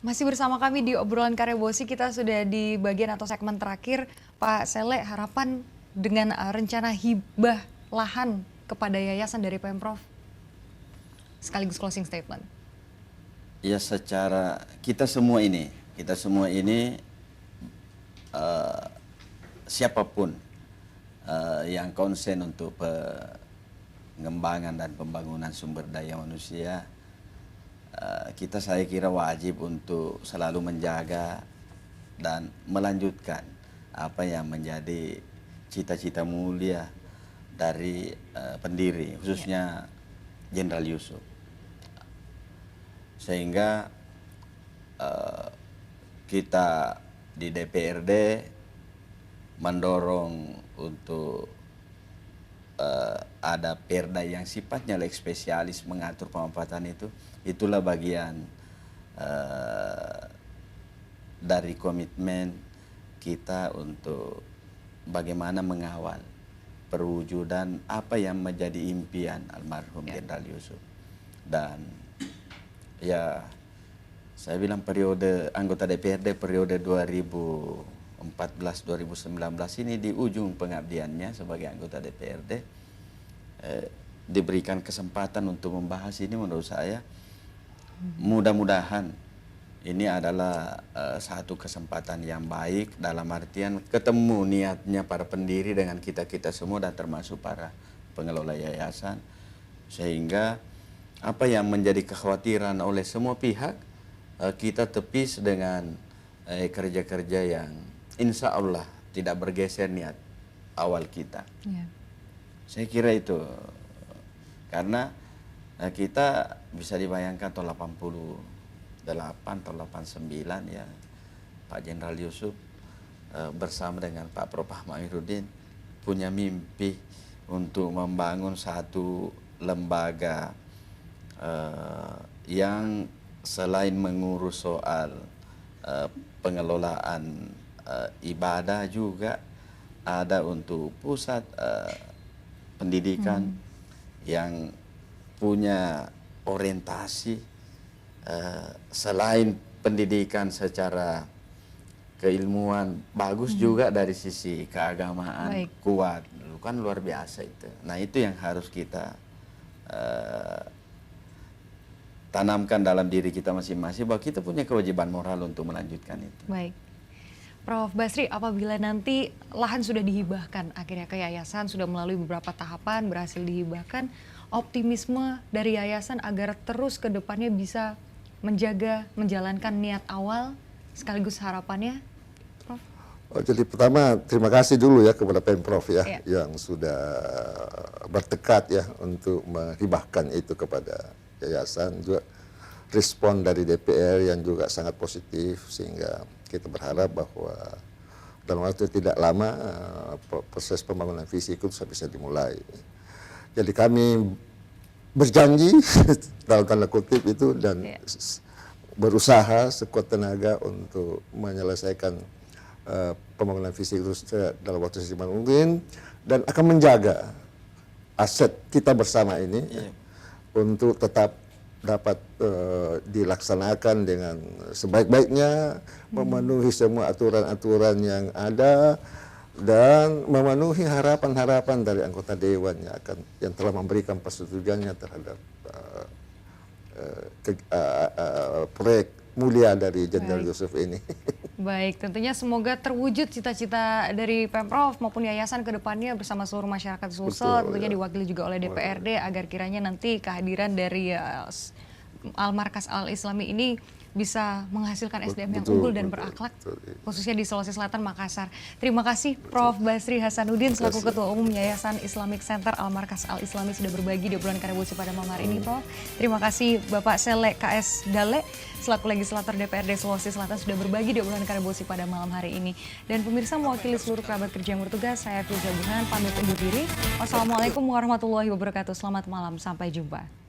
Masih bersama kami di obrolan karya Bosi, kita sudah di bagian atau segmen terakhir. Pak Sele, harapan dengan rencana hibah lahan kepada yayasan dari Pemprov, sekaligus closing statement. Ya, secara kita semua ini siapapun yang konsen untuk pengembangan dan pembangunan sumber daya manusia, saya kira wajib untuk selalu menjaga dan melanjutkan apa yang menjadi cita-cita mulia dari pendiri, khususnya Jenderal Yusuf. Sehingga kita di DPRD mendorong untuk ada perda yang sifatnya leg spesialis mengatur pemanfaatan itu. Itulah bagian dari komitmen kita untuk bagaimana mengawal perwujudan apa yang menjadi impian almarhum Jenderal Yusuf. Dan ya, saya bilang periode anggota DPRD periode 2014-2019 ini di ujung pengabdiannya sebagai anggota DPRD, diberikan kesempatan untuk membahas ini. Menurut saya mudah-mudahan ini adalah satu kesempatan yang baik, dalam artian ketemu niatnya para pendiri dengan kita-kita semua dan termasuk para pengelola yayasan, sehingga apa yang menjadi kekhawatiran oleh semua pihak kita tepis dengan kerja-kerja yang insya Allah tidak bergeser niat awal kita. Saya kira itu, karena kita bisa dibayangkan tahun 88 atau 89 ya, Pak Jenderal Yusuf bersama dengan Pak Prof. Ahmad punya mimpi untuk membangun satu lembaga yang selain mengurus soal pengelolaan ibadah, juga ada untuk pusat pendidikan yang punya orientasi selain pendidikan secara keilmuan bagus, juga dari sisi keagamaan kuat. Kan luar biasa itu. Nah, itu yang harus kita tanamkan dalam diri kita masing-masing, bahwa kita punya kewajiban moral untuk melanjutkan itu. Baik. Prof. Basri, apabila nanti lahan sudah dihibahkan, akhirnya ke yayasan sudah melalui beberapa tahapan, berhasil dihibahkan, optimisme dari yayasan agar terus ke depannya bisa menjaga, menjalankan niat awal, sekaligus harapannya, Prof? Jadi pertama, terima kasih dulu ya kepada Pemprov ya, yang sudah bertekad ya untuk menghibahkan itu kepada yayasan. Juga respon dari DPR yang juga sangat positif, sehingga kita berharap bahwa dalam waktu tidak lama proses pembangunan fisik itu bisa dimulai. Jadi kami berjanji dalam tanda kutip itu dan berusaha sekuat tenaga untuk menyelesaikan pembangunan fisik itu dalam waktu secepat mungkin, dan akan menjaga aset kita bersama ini untuk tetap dapat dilaksanakan dengan sebaik-baiknya, memenuhi semua aturan-aturan yang ada, dan memenuhi harapan-harapan dari anggota dewan yang telah memberikan persetujuannya terhadap proyek mulia dari Jenderal Yusuf ini. Baik, tentunya semoga terwujud cita-cita dari Pemprov maupun yayasan ke depannya bersama seluruh masyarakat Sulsel, tentunya diwakili juga oleh DPRD, agar kiranya nanti kehadiran dari Al-Markas Al-Islami ini bisa menghasilkan SDM yang unggul dan berakhlak, khususnya di Sulawesi Selatan, Makassar. Terima kasih Prof. Basri Hasanuddin selaku Ketua Umum Yayasan Islamic Center Al-Markas Al-Islami sudah berbagi di obrolan karya Bosi pada malam hari ini, Prof. Terima kasih Bapak Sele KS Dale selaku Legislator DPRD Sulawesi Selatan sudah berbagi di obrolan karya Bosi pada malam hari ini. Dan pemirsa, mewakili seluruh kerabat kerja yang bertugas, saya Filza Buhan pamit undur diri. Wassalamualaikum warahmatullahi wabarakatuh. Selamat malam, sampai jumpa.